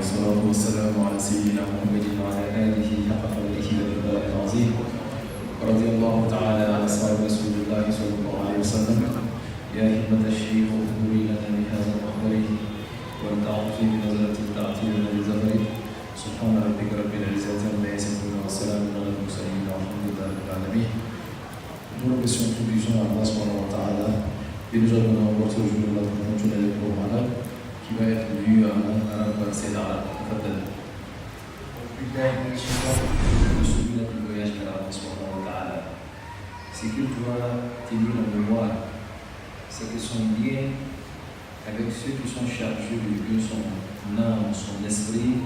والصلاة والسلام على سيدنا محمد وعلى آله حق قدره ومقداره العظيم. ورضي الله تعالى عن أصحاب رسول الله صلى الله عليه وسلم. يا همة الشيخ اغفري لنا بهذا المحضر ولتعطفي بنظرة تعطينا بزفر. سبحان ربك رب العزة عما يصفون وسلام على المرسلين والحمد لله رب العالمين. Nous remercions tout du jour à Allah subhanahu wa ta'ala et nous allons voir ce jour là pour continuer le programme qui va être lu en arabe et en arabe. Le souvenir du voyage vers Allah subhanahu wa ta'ala, c'est que tu dois tenir en mémoire ce que son lien avec ceux qui sont chargés de Dieu, son âme, son esprit,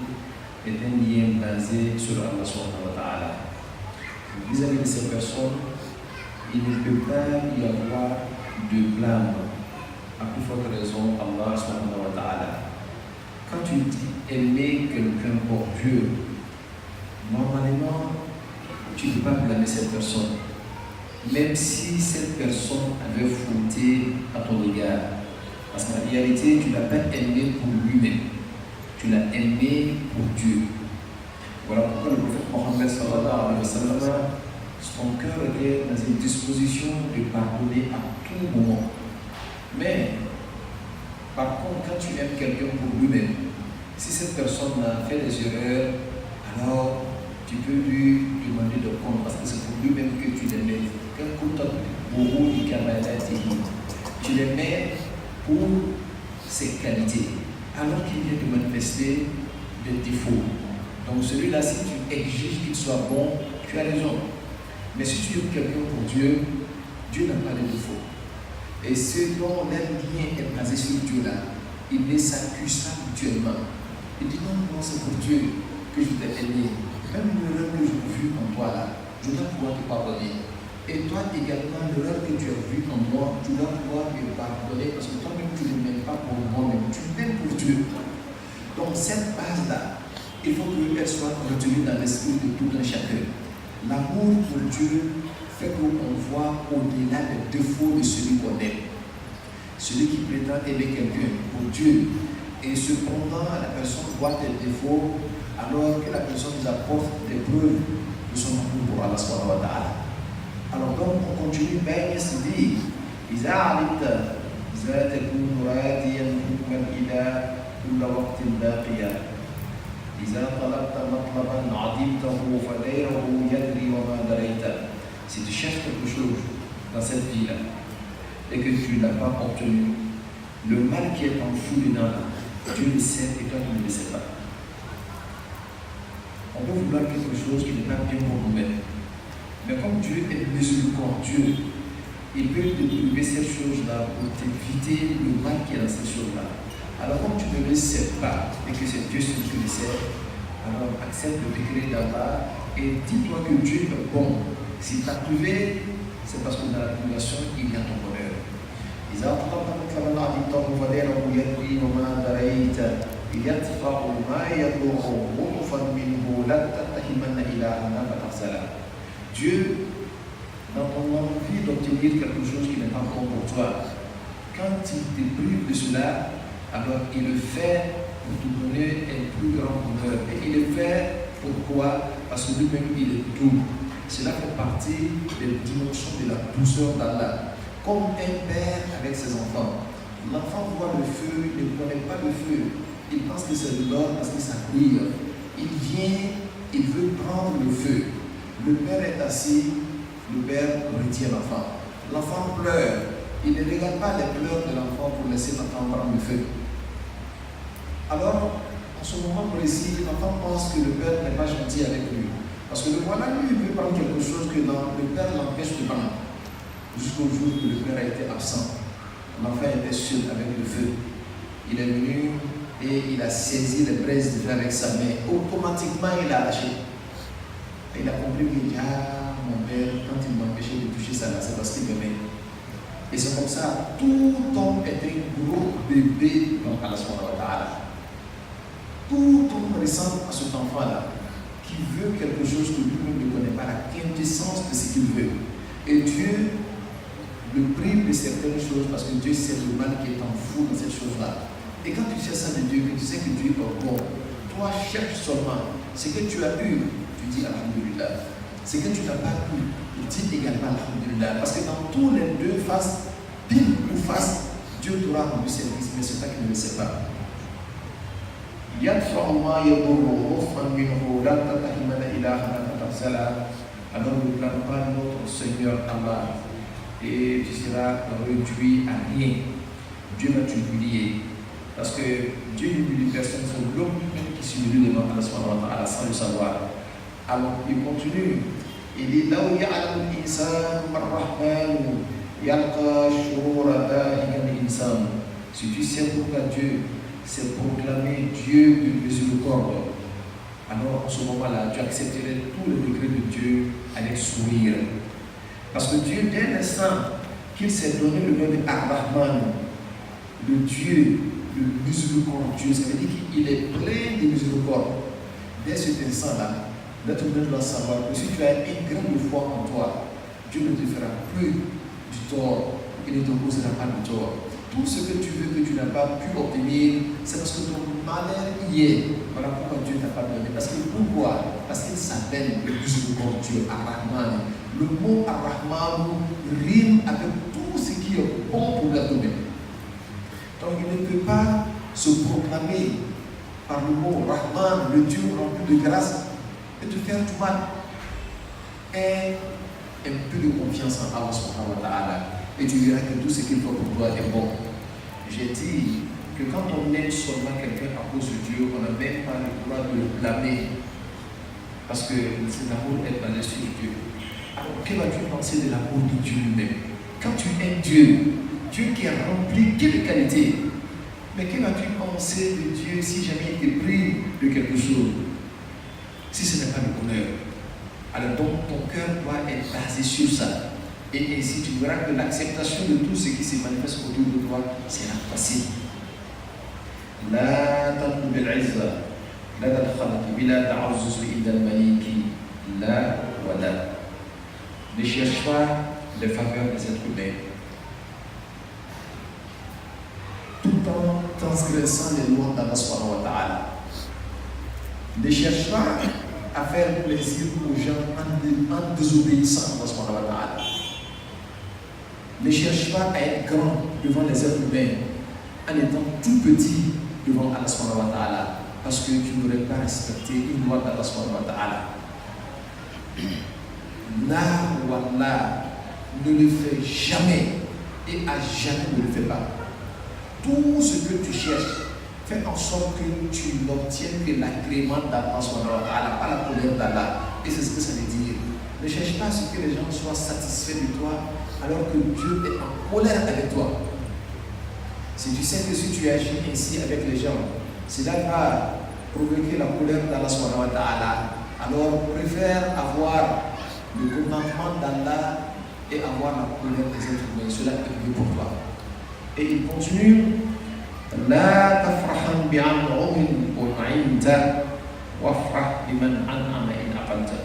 est un lien basé sur Allah subhanahu wa ta'ala. Vis-à-vis de ces personnes, il ne peut pas y avoir de blâme. À plus forte raison, Allah subhanahu wa ta'ala. Quand tu dis aimer quelqu'un pour Dieu, normalement, tu ne peux pas blâmer cette personne. Même si cette personne avait fauté à ton égard. Parce qu'en réalité, tu ne l'as pas aimé pour lui-même. Tu l'as aimé pour Dieu. Voilà pourquoi le prophète Mohammed sallallahu alayhi wa sallam, son cœur était dans une disposition de pardonner à tout moment. Mais, par contre, quand tu aimes quelqu'un pour lui-même, si cette personne a fait des erreurs, alors tu peux lui demander de compte parce que c'est pour lui-même que tu l'aimais. Tu l'aimais pour ses qualités, alors qu'il vient de manifester des défauts. Donc celui-là, si tu exiges qu'il soit bon, tu as raison. Mais si tu aimes quelqu'un pour Dieu, Dieu n'a pas de défaut. Et ce dont leur lien est basé sur Dieu là, il ne s'accuse pas mutuellement. Il dit non, non, c'est pour Dieu que je t'ai aimé. Même l'erreur que j'ai vue en toi là, je dois pouvoir te pardonner. Et toi également, l'erreur que tu as vue en moi, tu dois pouvoir me pardonner parce que toi-même tu ne m'aimes pas pour moi-même, tu m'aimes pour Dieu. Donc cette base-là, il faut qu'elle soit retenue dans l'esprit de tout un chacun. L'amour pour Dieu fait qu'on voit au-delà des défauts de celui qu'on aime. Celui qui prétend aimer quelqu'un pour Dieu et cependant la personne voit des défauts alors que la personne nous apporte des preuves de son amour pour Allah subhanahu wa ta'ala. Alors donc on continue bien se dire إذا علمت ذا تكون راديا حكما إلى كل وقت باقيا إذا طلبت مطلبا عدمته فغيره يدري وما دريت. Si tu cherches quelque chose dans cette vie-là et que tu ne l'as pas obtenu, le mal qui est en fou dedans, Dieu le sait et toi tu ne le sais pas. On peut vouloir quelque chose qui n'est pas bien pour nous-mêmes. Mais comme Dieu est miséricordieux, il peut te trouver cette chose-là pour t'éviter le mal qui est dans cette chose-là. Alors comme tu ne le sais pas et que c'est Dieu seul qui le sait, alors accepte le décret d'Allah et dis-toi que Dieu est bon. Si tu as trouvé, c'est parce que dans la tribulation, il y a ton bonheur. Dieu, dans ton envie d'obtenir quelque chose qui n'est pas bon pour toi, quand il te prive de cela, alors il le fait pour te donner un plus grand bonheur. Et il le fait pourquoi? Parce que lui-même il est doux. Cela fait partie des dimensions de la douceur d'Allah. Comme un père avec ses enfants. L'enfant voit le feu, il ne connaît pas le feu. Il pense que c'est de l'or parce que ça brille. Il vient, il veut prendre le feu. Le père est assis, le père retient l'enfant. L'enfant pleure. Il ne regarde pas les pleurs de l'enfant pour laisser l'enfant prendre le feu. Alors, en ce moment précis, l'enfant pense que le père n'est pas gentil avec lui. Parce que le voilà, lui, il veut prendre quelque chose que le père l'empêche de prendre. Jusqu'au jour où le père a été absent. L'enfant était seul avec le feu. Il est venu et il a saisi les braises de feu avec sa main. Automatiquement, il a lâché. Et il a compris que mon père, quand il m'empêchait de toucher ça là, c'est parce qu'il m'aimait. Et c'est comme ça, tout homme est un gros bébé dans Allah subhanahu wa ta'ala. Tout homme ressemble à cet enfant-là, qui veut quelque chose que lui-même ne connaît pas, la quintessence de ce qu'il veut. Et Dieu le prive de certaines choses parce que Dieu sait le mal qui est en fou dans cette chose-là. Et quand tu sais ça de Dieu, que tu sais que Dieu est bon, toi cherche seulement. Ce que tu as eu, tu dis Alhamdulillah. Ce que tu n'as pas eu, tu dis également Alhamdulillah. Parce que dans tous les deux faces, pile ou face, Dieu t'aura rendu service, mais c'est toi qui ne le sais pas. Alors ne blâme pas notre Seigneur Allah et tu seras réduit à rien. Dieu va t'humilier. Parce que Dieu n'humilie personne, c'est l'homme qui s'humilie devant Allah subhanahu wa ta'ala sans le savoir. Alors il continue. Il dit là où ya'lamu al-insan mar-rahman yalqa shurura dahikan al-insan. Si tu sais pourquoi Dieu s'est proclamé Dieu de miséricorde, alors en ce moment-là, tu accepterais tout le degré de Dieu avec sourire. Parce que Dieu, dès l'instant qu'il s'est donné le nom de Ar-Rahman, le Dieu, le miséricordieux, ça veut dire qu'il est plein de miséricorde. Dès cet instant-là, l'être humain doit savoir que si tu as une grande foi en toi, Dieu ne te fera plus du tort, il ne te causera pas de tort. Tout ce que tu veux que tu n'as pas pu obtenir, c'est parce que ton malheur y est. Voilà pourquoi Dieu t'a pas donné. Parce que pourquoi? Parce qu'il s'appelle le miséricordieux, Ar-Rahman. Le mot Ar-Rahman rime avec tout ce qui est bon pour l'être humain. Donc il ne peut pas se proclamer par le mot Rahman, le Dieu rempli de grâce, et te faire du mal. Aie un peu de confiance en Allah subhanahu wa ta'ala. Et tu verras que tout ce qu'il faut pour toi est bon. J'ai dit que quand on aime seulement quelqu'un à cause de Dieu, on n'a même pas le droit de le blâmer. Parce que cet amour est basé sur Dieu. Alors, que vas-tu penser de l'amour de Dieu lui-même? Quand tu aimes Dieu, Dieu qui a rempli quelle qualité? Mais que vas-tu penser de Dieu si jamais il te prie de quelque chose? Si ce n'est pas le bonheur. Alors donc ton cœur doit être basé sur ça. Et ainsi tu verras que l'acceptation de tout ce qui se manifeste autour de toi sera facile. La تطلب العزة لدى الخلق بلا تعزز إلا الملك لا ولا. Ne cherche pas les faveurs des êtres humains tout en transgressant les lois d'Allah subhanahu wa ta'ala. Ne cherche pas à faire plaisir aux gens en désobéissant à Allah subhanahu wa ta'ala. Ne cherche pas à être grand devant les êtres humains en étant tout petit devant Allah subhanahu wa ta'ala, parce que tu n'aurais pas respecté une loi d'Allah subhanahu wa ta'ala. La wallah ne le fais jamais et à jamais ne le fais pas. Tout ce que tu cherches, fais en sorte que tu n'obtiennes que l'agrément d'Allah subhanahu wa ta'ala, pas la colère d'Allah. Et c'est ce que ça veut dire. Ne cherche pas à ce que les gens soient satisfaits de toi alors que Dieu est en colère avec toi. Si tu sais que si tu agis ainsi avec les gens, cela va provoquer la colère d'Allah subhanahu wa ta'ala, alors préfère avoir le contentement d'Allah et avoir la colère des êtres humains. Cela est mieux pour toi. Et il continue. La tafrahan bi'an'umin un'imta wafrah biman an'ama in aqalta.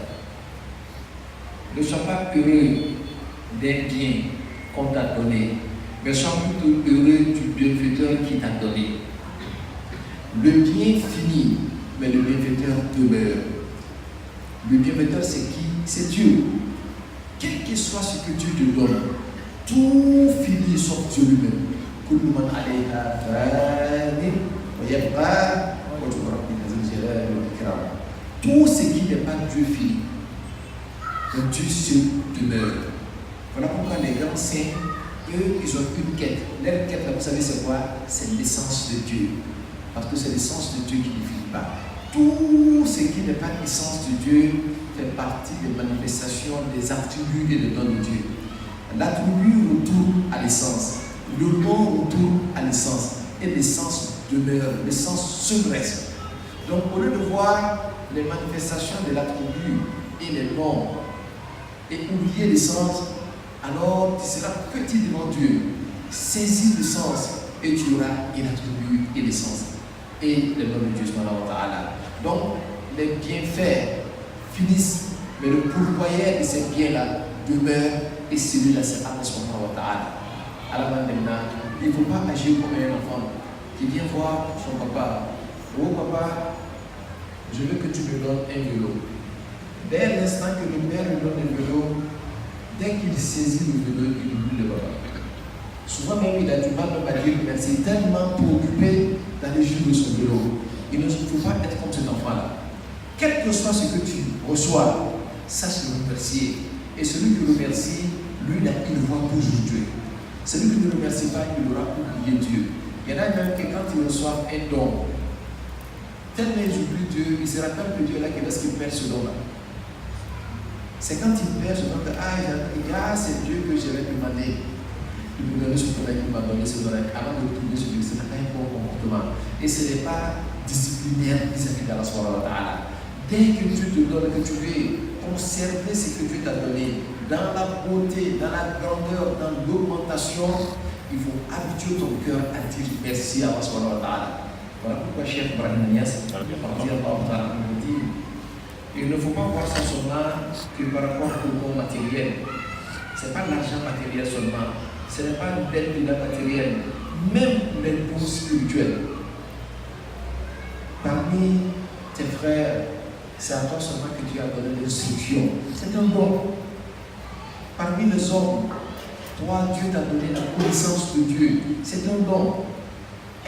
Ne sois pas heureux des biens qu'on t'a donné, mais sois plutôt heureux du bienfaiteur qui t'a donné. Le bien finit, mais le bienfaiteur demeure. Le bienfaiteur, c'est qui? C'est Dieu. Quel que soit ce que Dieu te donne, tout finit sauf Dieu lui-même. Tout ce qui n'est pas Dieu finit. Donc Dieu seul demeure. Voilà pourquoi les grands saints, eux, ils ont une quête. Leur quête, là, vous savez, c'est quoi? C'est l'essence de Dieu. Parce que c'est l'essence de Dieu qui ne finit pas. Tout ce qui n'est pas l'essence de Dieu fait partie des manifestations, des attributs et des dons de Dieu. L'attribut retourne à l'essence. Le nom retourne à l'essence. Et l'essence demeure. L'essence se reste. Donc, au lieu de voir les manifestations de l'attribut et les noms et oublier l'essence, alors tu seras petit devant Dieu. Saisis l'essence et tu auras une attribut et l'essence. Et le nom de Dieu subhanahu wa ta'ala. Donc, les bienfaits finissent, mais le pourvoyeur de ces biens-là demeure et celui-là, c'est Allah subhanahu wa ta'ala. Alors maintenant, il ne faut pas agir comme un enfant qui vient voir son papa. Oh papa, je veux que tu me donnes un vélo. Dès l'instant que le père lui donne le vélo, dès qu'il saisit le vélo, il oublie le papa. Souvent même, il a du mal même à dire merci, tellement préoccupé d'aller jouer de son vélo. Il ne faut pas être comme cet enfant-là. Quel que soit ce que tu reçois, sache le remercier. Et celui qui remercie, lui, là, il voit toujours Dieu. Celui qui ne remercie pas, il aura oublié Dieu. Il y en a même qui, quand ils reçoivent un don, tellement ils oublient Dieu, ils se rappellent que Dieu est là, que lorsqu'il perd ce don-là. C'est quand il perd ce don que, c'est Dieu que j'avais demandé. Il me donner ce don-là, il m'a donné ce don-là. Avant de retrouver ce Dieu, c'est un bon comportement. Et ce n'est pas disciplinaire vis-à-vis d'Allah subhanahu wa ta'ala. Dès que Dieu te donne, que tu veux conserver ce que Dieu t'a donné, dans la beauté, dans la grandeur, dans l'augmentation, il faut habituer ton cœur à dire merci à Allah subhanahu wa ta'ala. Voilà pourquoi Cheikh Ibrahim Niass, nous dit, il ne faut pas voir ça seulement que par rapport au bon matériel. Ce n'est pas l'argent matériel seulement, ce n'est pas l'aide de la matérielle, même les dons spirituels. Parmi tes frères, c'est à toi seulement que Dieu a donné l'instruction. C'est un don. Parmi les hommes, toi, Dieu t'a donné la connaissance de Dieu. C'est un don.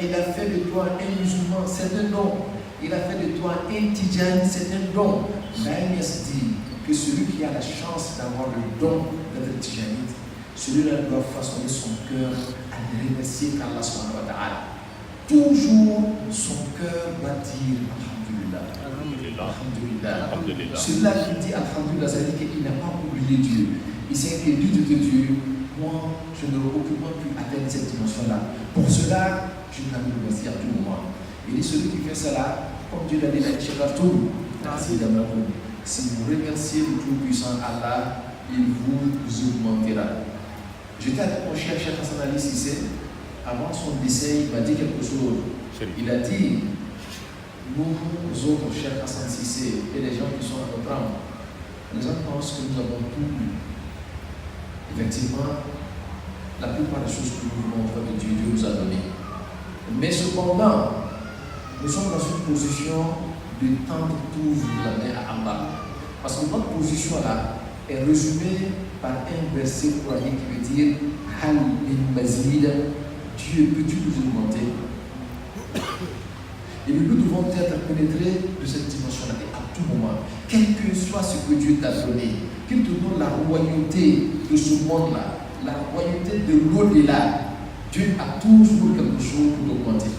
Et il a fait de toi un musulman. C'est un don. Il a fait de toi un tidjani. C'est un don. L'Aïnias dit que celui qui a la chance d'avoir le don d'être tidjanite, celui-là doit façonner son cœur à ne remercier qu'Allah subhanahu wa ta'ala. Toujours son cœur doit dire Alhamdulillah. Alhamdulillah. Celui-là qui dit Alhamdulillah, ça veut dire qu'il n'a pas oublié Dieu. Il sait que Dieu de Dieu, moi, je n'aurai aucunement pu atteindre cette dimension-là. Pour cela, je dois me remercier à tout moment. Il dit celui qui fait cela, comme Dieu l'a dit dans Shekatou, si vous remerciez le Tout-Puissant Allah, il vous augmentera. J'étais avec mon cher Cheikh Hassan Ali Sissé. Avant son décès, il m'a dit quelque chose. Il a dit, nous autres, Cheikh Hassan Sissé, et les gens qui sont à notre âme, les gens pensent que nous avons tout eu. Effectivement, la plupart des choses que nous voulons faire de Dieu, Dieu nous a donné. Mais cependant, nous sommes dans une position de tendre toujours la main à Allah. Parce que notre position là est résumée par un verset coranique qui veut dire Hal min mazid, Dieu, peux-tu nous augmenter? Et nous devons être pénétrés de cette dimension-là et à tout moment, quel que soit ce que Dieu t'a donné, qu'il te donne la royauté de ce monde-là, la royauté de l'au-delà, Dieu a toujours quelque chose pour t'augmenter.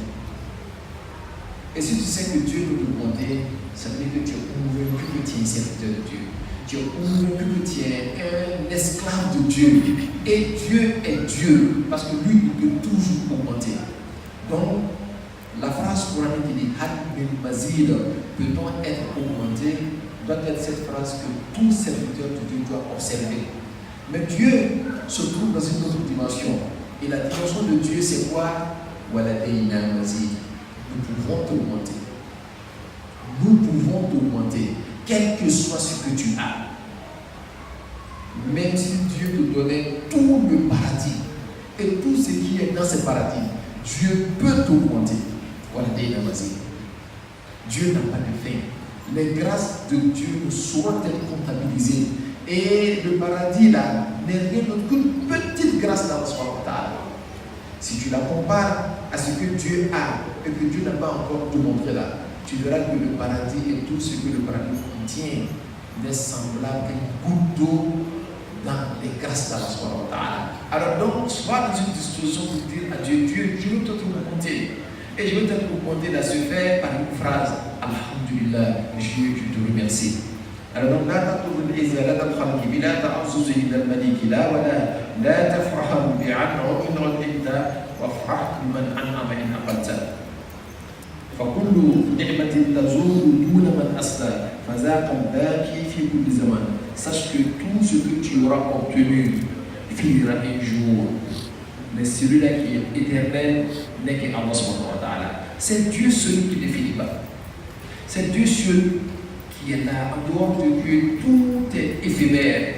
Et si tu sais que Dieu peut t'augmenter, ça veut dire que tu es convaincu que tu es un serviteur de Dieu. Tu es convaincu que tu es un esclave de Dieu. Et Dieu est Dieu, parce que lui, il peut toujours augmenter. Donc, la phrase coranique qui dit Had min mazid, peut-on être augmenté, doit être cette phrase que tout serviteur de Dieu doit observer. Mais Dieu se trouve dans une autre dimension. Et la dimension de Dieu, c'est quoi? Waladayna mazid. Nous pouvons t'augmenter. Nous pouvons t'augmenter, quel que soit ce que tu as. Même si Dieu te donnait tout le paradis et tout ce qui est dans ce paradis, Dieu peut t'augmenter. Dieu n'a pas de fin. Les grâces de Dieu ne sauront être comptabilisées. Et le paradis là n'est rien d'autre qu'une petite grâce d'Allah subhanahu wa ta'ala. Si tu la compares à ce que Dieu a et que Dieu n'a pas encore te montré là, tu verras que le paradis et tout ce que le paradis contient n'est semblable qu'une goutte d'eau dans les grâces d'Allah subhanahu wa ta'ala. Alors donc, sois dans une disposition pour dire à Dieu, Dieu, je veux te augmenter. Et je veux te augmenter là, se faire par une phrase, Alhamdulillah, Dieu, je te remercie. Alors donc, la taqul al-izza, la taqul la ta'azzuz illa al-malik, la tafrahu bi'an wa in radita wa farah man an'ama in aqalta. فكل نعمة تزول دون من أسلم فذاك الباقي في كل زمان. Sache que tout ce que tu auras obtenu finira un jour. Mais celui-là qui est éternel n'est qu'Allah subhanahu wa ta'ala. C'est Dieu celui qui ne finit pas. C'est Dieu seul qui est là. En dehors de Dieu, tout est éphémère.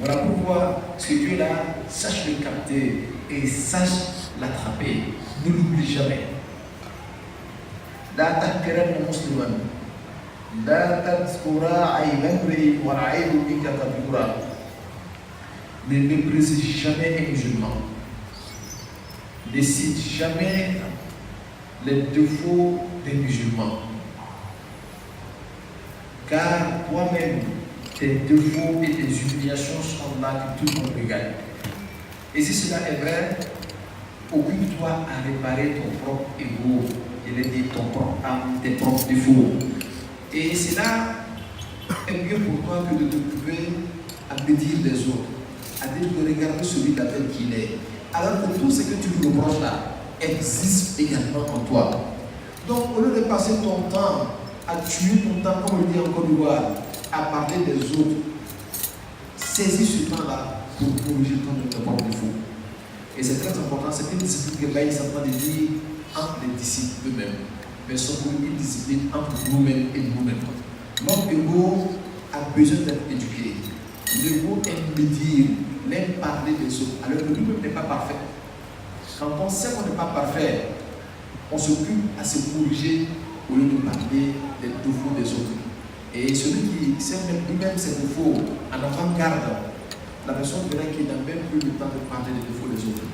Voilà pourquoi ce Dieu-là, sache le capter et sache l'attraper. Ne l'oublie jamais. La tahkiranna musliman Ne méprise jamais un musulman. Ne cite jamais les défauts des musulmans. Car toi-même, tes défauts et tes humiliations sont là que tout le monde regarde. Et si cela est vrai, occupe-toi à réparer ton propre ego et ton propre âme, tes propres défauts. Et cela est mieux pour toi que de t'occuper à médire les autres, à dire de regarder celui-là tel qu'il est. Alors que tout ce que tu lui reproches là existe également en toi. Donc au lieu de passer ton temps à tuer ton temps, comme on le dit en Côte d'Ivoire, à parler des autres, saisis ce temps-là pour corriger ton propre défaut. Et c'est très important, c'est une discipline que Baïs est en train de dire entre les disciples eux-mêmes, mais surtout une discipline entre nous-mêmes et nous-mêmes. Notre ego a besoin d'être éduqué. L'ego aime me dire, l'aime parler des autres, alors que nous-mêmes n'est pas parfait. Quand on sait qu'on n'est pas parfait, on s'occupe à se corriger au lieu de parler des défauts des autres. Et celui qui sait même lui-même ses défauts en avant-garde, la personne verra qu'il n'a même plus le temps de parler des défauts des autres.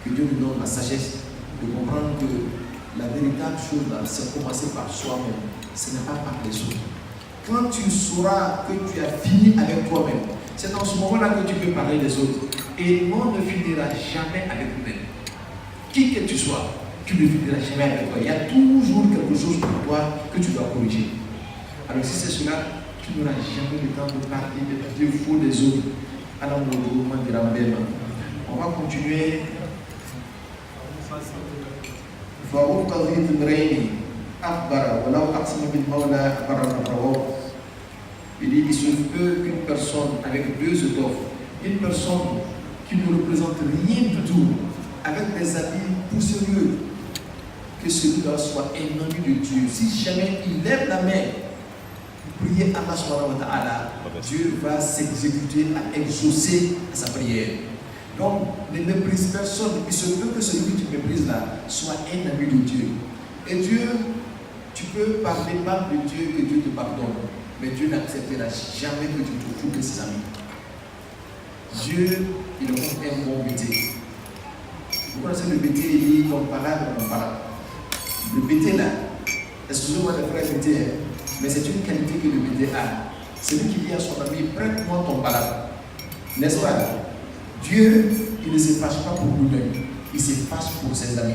Que Dieu nous donne la sagesse de comprendre que la véritable chose là, c'est commencer par soi-même. Ce n'est pas par les autres. Quand tu sauras que tu as fini avec toi-même, c'est en ce moment-là que tu peux parler des autres. Et on ne finira jamais avec nous-mêmes. Qui que tu sois, tu ne finiras jamais avec toi. Il y a toujours quelque chose pour toi que tu dois corriger. Alors si c'est cela, tu n'auras jamais le temps de parler des défauts des autres. Alors on va continuer. Il dit il se peut qu'une personne avec deux étoffes, une personne qui ne représente rien du tout, avec des habits poussiéreux, que celui-là soit ennemi de Dieu. Si jamais il lève la main, prier Allah subhanahu wa ta'ala, Dieu va s'exécuter à exaucer sa prière. Donc, ne méprise personne. Il se peut que celui que tu méprises là soit un ami de Dieu. Et Dieu, tu peux parler mal de Dieu, que Dieu te pardonne. Mais Dieu n'acceptera jamais que tu te fous de ses amis. Dieu, il est comme un bon bété. Vous connaissez le bété, il dit ton parade, ton parade. Le bété là, excusez-moi de frère bété, mais c'est une qualité que le bété a. C'est lui qui dit à son ami, prête-moi ton parade. N'est-ce pas? Dieu, il ne se fâche pas pour nous-mêmes, il se fâche pour ses amis.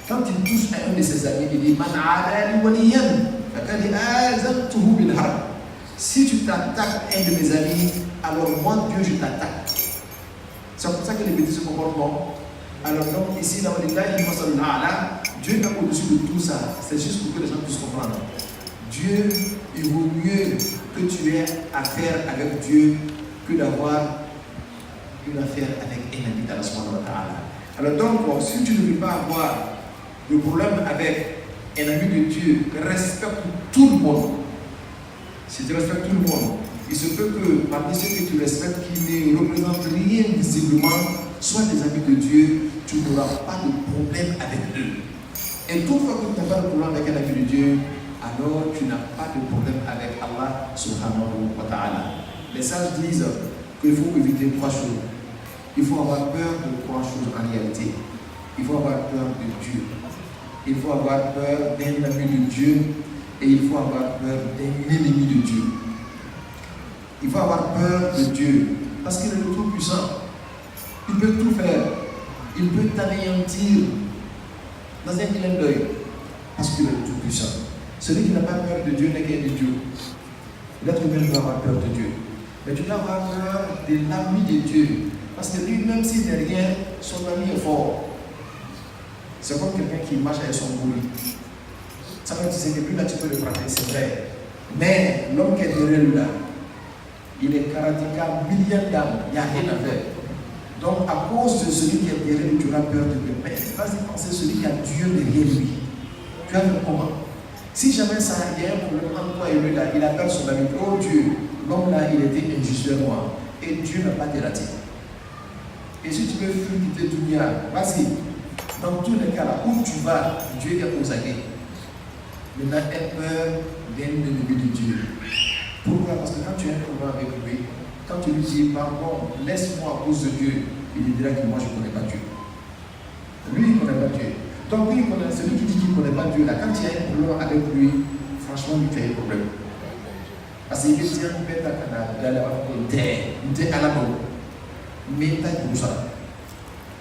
Quand il touche à un de ses amis, il dit, si tu t'attaques à un de mes amis, alors moi, Dieu, je t'attaque. C'est pour ça que les bêtises se comportent bon. Alors donc, ici, Dieu est au-dessus de tout ça. C'est juste pour que les gens puissent comprendre. Dieu, il vaut mieux que tu aies affaire avec Dieu que d'avoir une affaire avec un ami d'Allah subhanahu wa ta'ala. Alors donc, si tu ne veux pas avoir de problème avec un ami de Dieu, respecte tout le monde. Si tu respectes tout le monde, il se peut que parmi ceux que tu respectes, qui ne représentent rien visiblement, soient des amis de Dieu, tu n'auras pas de problème avec eux. Et toutefois que tu n'as pas de problème avec un ami de Dieu, alors tu n'as pas de problème avec Allah subhanahu wa ta'ala. Les sages disent qu'il faut éviter trois choses. Il faut avoir peur de trois choses en réalité. Il faut avoir peur de Dieu. Il faut avoir peur d'un ami de Dieu. Et il faut avoir peur d'un ennemi de Dieu. Il faut avoir peur de Dieu. Parce qu'il est le Tout-Puissant. Il peut tout faire. Il peut t'anéantir dans un clin d'œil. Parce qu'il est le Tout-Puissant. Celui qui n'a pas peur de Dieu n'est qu'un idiot. L'être humain doit avoir peur de Dieu. Mais tu dois avoir peur de l'ami de Dieu. Parce que lui, même s'il n'est rien, son ami est fort. C'est comme quelqu'un qui marche avec son bourri. Ça veut dire que lui, là, tu peux le frapper, c'est vrai. Mais l'homme qui est derrière lui, là, il est karatéka, milliard d'âmes, il n'y a rien à faire. Donc, à cause de celui qui est derrière lui, tu auras peur de lui. Mais vas-y penser celui qui a Dieu derrière lui. Tu vas faire comment? Si jamais ça y a un problème entre toi et lui, là, il appelle son ami. Oh Dieu, l'homme là, il était injuste vers moi. Et Dieu n'a pas dératé. Et si tu veux fuir quitter Dunia, vas-y. Dans tous les cas là, où tu vas, Dieu est aux aguets. Maintenant, aie peur d'un ennemi de Dieu. Pourquoi? Parce que quand tu as un problème avec lui, quand tu lui dis pardon, laisse-moi à cause de Dieu, il dira que moi je ne connais pas Dieu. Lui, il ne connaît pas Dieu. Donc, oui, celui qui dit qu'il ne connaît pas Dieu, là, quand il y a un problème avec lui, franchement, lui, tu as un problème. Parce qu'il veut dire qu'il peut être à la mais il n'y a pas.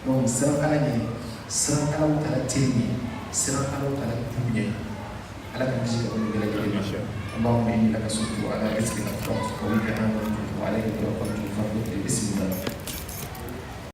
Donc, c'est un allié, c'est un allié à la télé, c'est un allié à la poumie. À la musique, on va dire, اللهم إني لك صرت وأنا أسألك فرصك وبك أنا وأنت وعليك توكلت وفضلك باسم الله.